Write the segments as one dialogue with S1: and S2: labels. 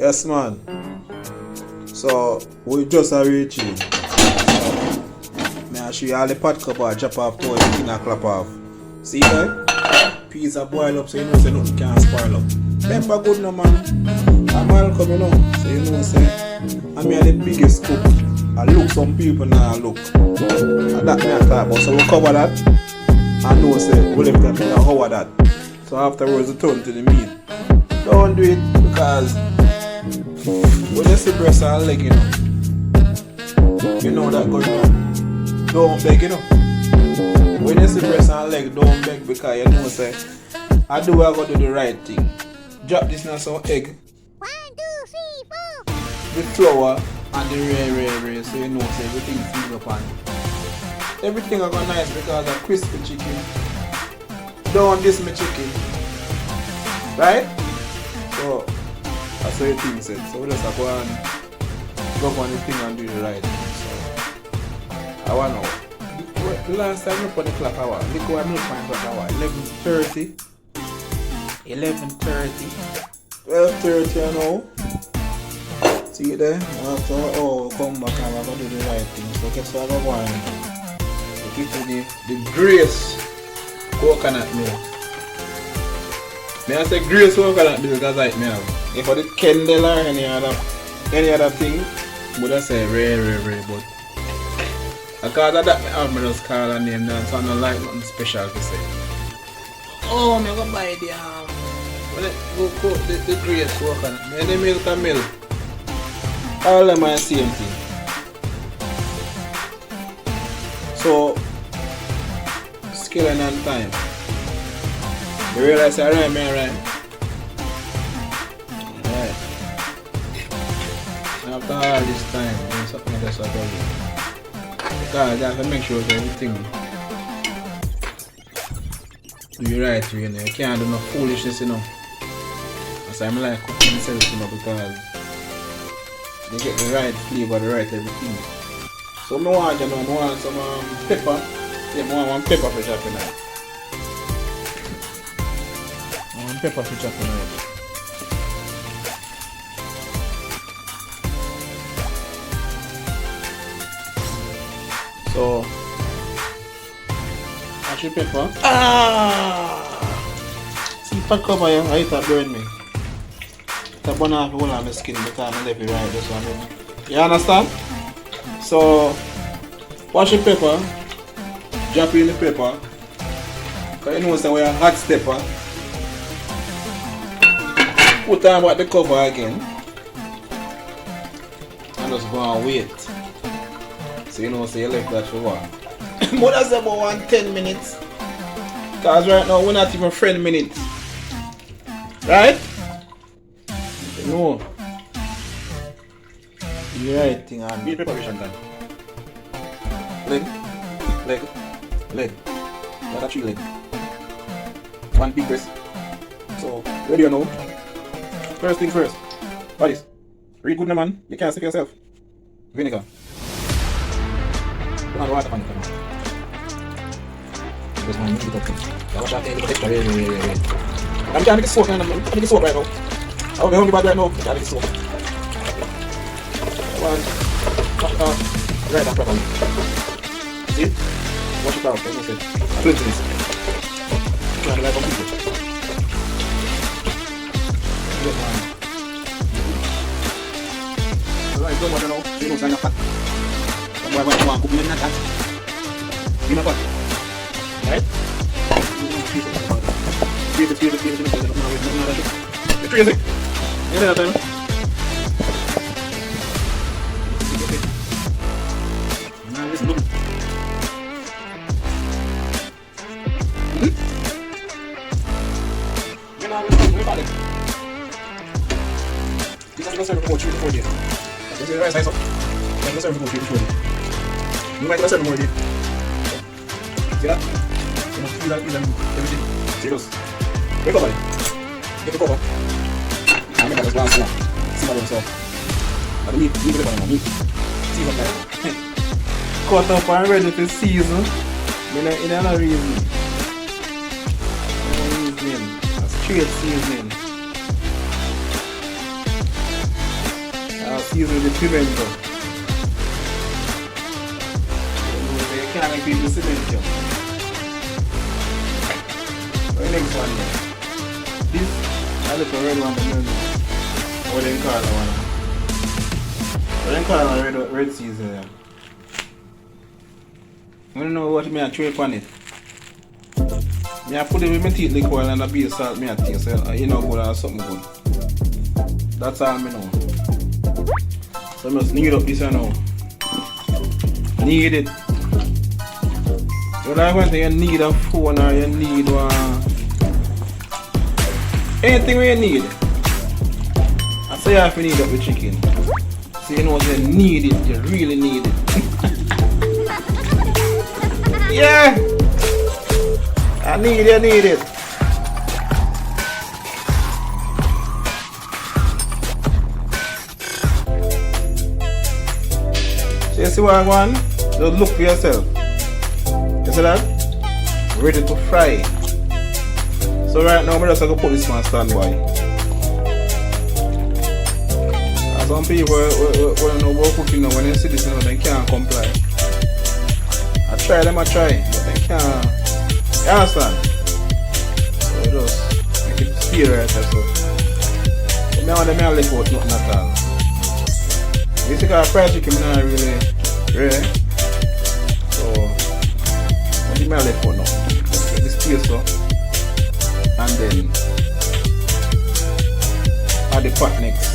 S1: Yes, man. So, we just are reaching. May I show you all the pot cup or chop off to everything and clap off. See there? Peas are boil up so you know say nothing can spoil up. Pepper good no man. I'm all coming you know. So you know say I mean the biggest cook. I look some people now look. And that me I talk about. So we cover that. I know say we left that and how that. So afterwards we turn to the meat. Don't do it because when you see breast and leg you know that going on. Don't beg you know. When you see breast and leg, don't beg because you know say I gotta do the right thing. Drop this now some egg.
S2: 1, 2, 3, 4.
S1: The flour and the rare so you know say everything sees up on. Everything are go nice because of crispy chicken. Don't diss my chicken. Right? So that's what you think said. So we just go and go on the thing and do the right thing. So I wanna know. The last time we put the clock hour, look what I'm looking for hour. 11:30. 11:30. 12:30 you know. See there? After come back and we're gonna do the right thing. So guess what I'm going to give you the Grace coconut milk. May I say Grace coconut milk because like me have. If I did Kendall or any other thing, would I say rare but because of that I have me just call a name now, so I don't like nothing special to say. Oh, I'm gonna buy the go cook the Grace coconut. And the milk and milk. All of them are the same thing. So skilling and time. You realize I rhyme, right? Right. After all this time, there's something that's about it. Because you have to make sure that everything do you right way, you know. You can't do no foolishness, you know. So I'm like cooking myself, you know, because you get the right flavor, the right everything. So I want some pepper. Yeah, I want pepper for chopping it. I want pepper for chopping it. So mash the pepper. See pot cover here, I hit that burn me. That burn off the whole of my skin because I left it right this one. You understand? So wash the pepper, drop in the pepper. Because you know say we are hot stepper. Put on back the cover again. And just go and wait. So you know say you left that for what? But that's about 10 minutes. Because right now we're not even friend minutes. Right? No. The right thing and meat preparation time. Leg. That's 3 leg. 1 big breast. So ready or no? First thing first. What is? Read good, man. You can't sip yourself. Vinegar. Put on the water pan. Because man, you need it up. I wash out the extra. I'm trying to make it soak right now. Make it soak right now. I'm only bad right now. I'm trying to make it soak. One. Right and properly. See it? Wash it out. That's what I said. Plenty this. Trying to like complete it. Good man. Alright, don't matter now. You know, sign up. Why cook me in that? In a pot. Right? Squeeze it. You're crazy. You know that time? Now listen, look. You know, listen, look at it. This is going to serve for 3 to 4 days. This is the rice size up. It's going to serve for 3 to 4 days. You might serve more days. See that? You must feel that and everything. Serious. Wake up, buddy. Get the cover. And make that just one small. See what themselves. And the meat the pepper now. Meat. See what that. Cut up and ready to season. In a reason. A straight seasoning. season with the pimento. You can't make people cement you. The next one there. This, I look a red one, the milk. What do you call that one? What do you call that red season there? I don't know what I throw upon it. I put it with my teeth liquor and a bit of salt I taste. You know good or something good. That's all I know. So I must knead up this now. Knead it. You don't want to need a phone or you need anything you need. I say you have to knead up the chicken. So you know you need it, you really need it. Yeah! I need it. So you see what I want? Just look for yourself. You see that? Ready to fry. So right now I'm just going to put this man standby. Some people when know about cooking now, when they see this they can't comply. I try, but they can't. You understand? So just make it feel right so. But now they may have left out nothing at all. You see that fried chicken not really rare. So I think I may have left out now. Let's get this paste so. And then add the pot next.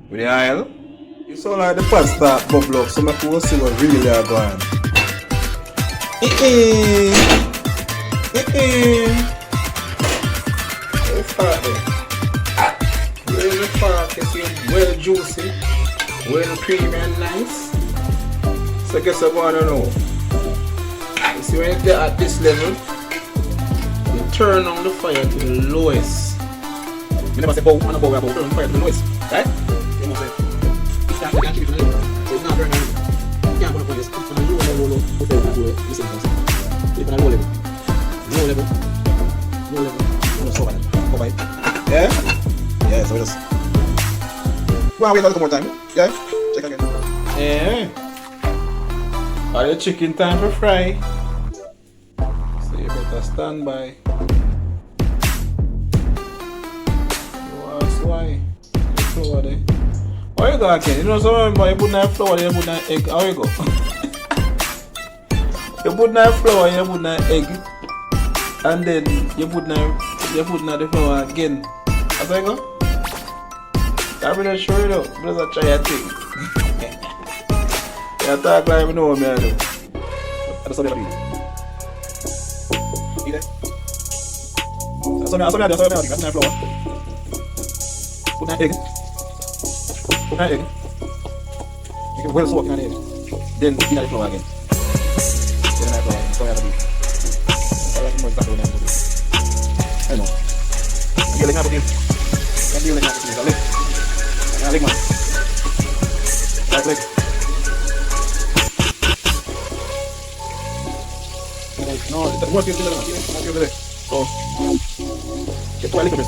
S1: With the oil. You saw like the pot start bubble up, so I can see what really are going. Let's start there. Here's the pork, you see, well juicy, well creamy and nice. So guess what I want to know. You see when you get at this level, you turn on the fire to the lowest. You never say bow, and a bow, turn on the fire to the lowest, right? You must say, it's not, you can't keep it on the low, so it's not burning. You can't put it on this, it's on the low, put it on the low, listen first. Keep it on the low level. Low level. I'm going to show it. Go by it. Yeah? Yeah, so we just... Go and wait a little more time. Yeah? Check again. Yeah. Are your chicken time for fry? So you better stand by. You ask why? The flour there. How you go again? You know something you put in flour, you put in egg. How you go? You put in flour, you put in egg. And then you put in the flour again. How you go? I'm really sure you know. Just try a thing. You talk like you know what I do. That's what I do. See that? That's what I do. Put in flour. Put in egg. Put in egg. You can well soak in an egg. Then put in the flour again. Then I flour. That's what I do. I know. You're like a leg man. Right leg. No, the more people over there. So, get to a little bit.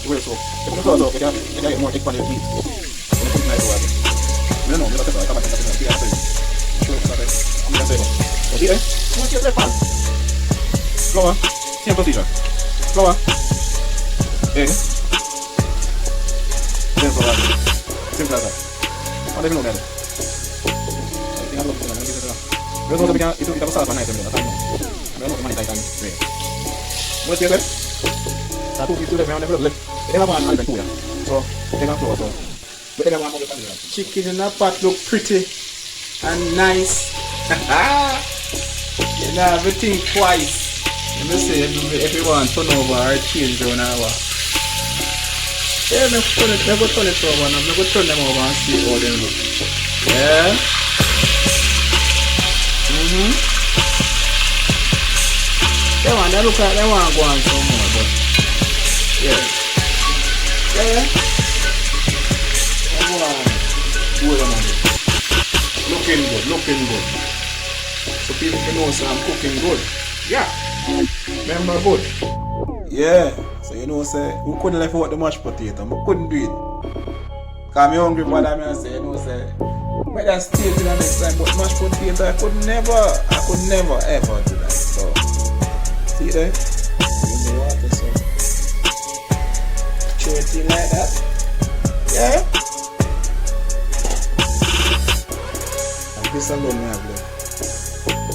S1: Well, so, if you go you get more egg on your meat. And put nice over again. No, you got to come back and see that. See there? What's your left hand? Flour. Same procedure. Flour. Egg. Then flour. Simple as that. How do you know that? I think I'm looking at it. We're going to be a salad for night. That's how I know. We're not money tight and red. What's your left? That two people left. They have one and two. So, they have flour. But they have one more. Chicken in a pot look pretty and nice. You know, everything twice. Let me say, everyone turn over or change around an hour. Yeah, I'm going to turn it over and I'm going to turn them over and see how they look. Yeah? They look like they want to go on some more, but yeah. Yeah? Come on. Good on it. Looking good. So people can know so I'm cooking good. Yeah. Remember good. Yeah. So you know, say, we couldn't left out the mashed potato. We couldn't do it. Because I'm hungry, but I say, you know, say, might have stayed till the next time, but mashed potato, I could never ever do that. So, see there? In the water, so. Show it in like that. Yeah? And this alone, we have left.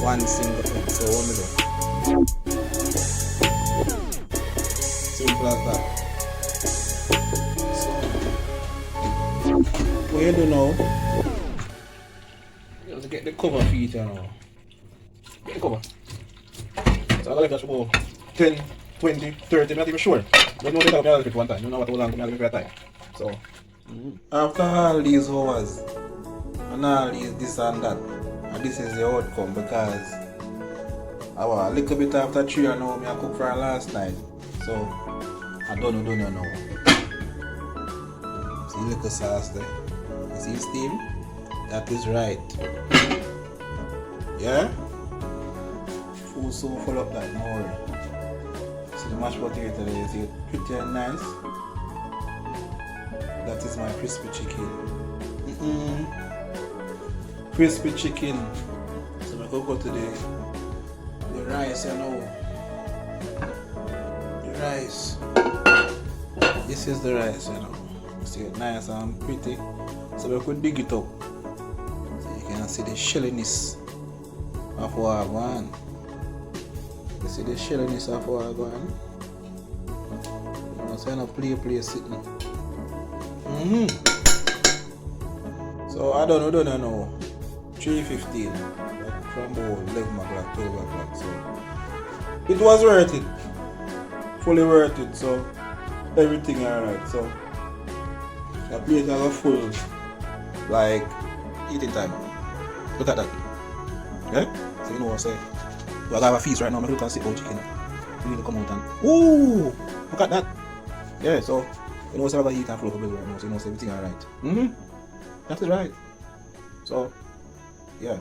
S1: One single thing, so what we do? Simple as that. So, what you do now? You have to get the cover for it now. Get the cover. So I got like about 10, 20, 30, I'm not even sure. But you know what I have one time. You know what I was going for a time. So, after all these hours, and all these this and that, and this is the outcome because a little bit after 3 and now I cook for last night. So I don't know now. See little sauce there. You see steam? That is right. Yeah? Food so full up that no worry. See the mashed potato there, you see it pretty and nice. That is my crispy chicken. Crispy chicken. So I go to the rice, you know. The rice. This is the rice, you know. See it nice and pretty. So we could dig it up. So you can see the shelliness of what I want. You see the shelliness of what I want. You know, so I don't play sitting. So I don't know. 3:15 from about 11 o'clock, 12 o'clock. So it was worth it. Fully worth it. So everything alright. So the place was full, like eating time. Look at that. Yeah? So you know what I'm saying? I have a feast right now. I'm looking at sit out chicken. You need to come out and ooh, look at that. Yeah, so you know, so I got eat and flow for right now. So you know, so everything alright. That is right. So yeah.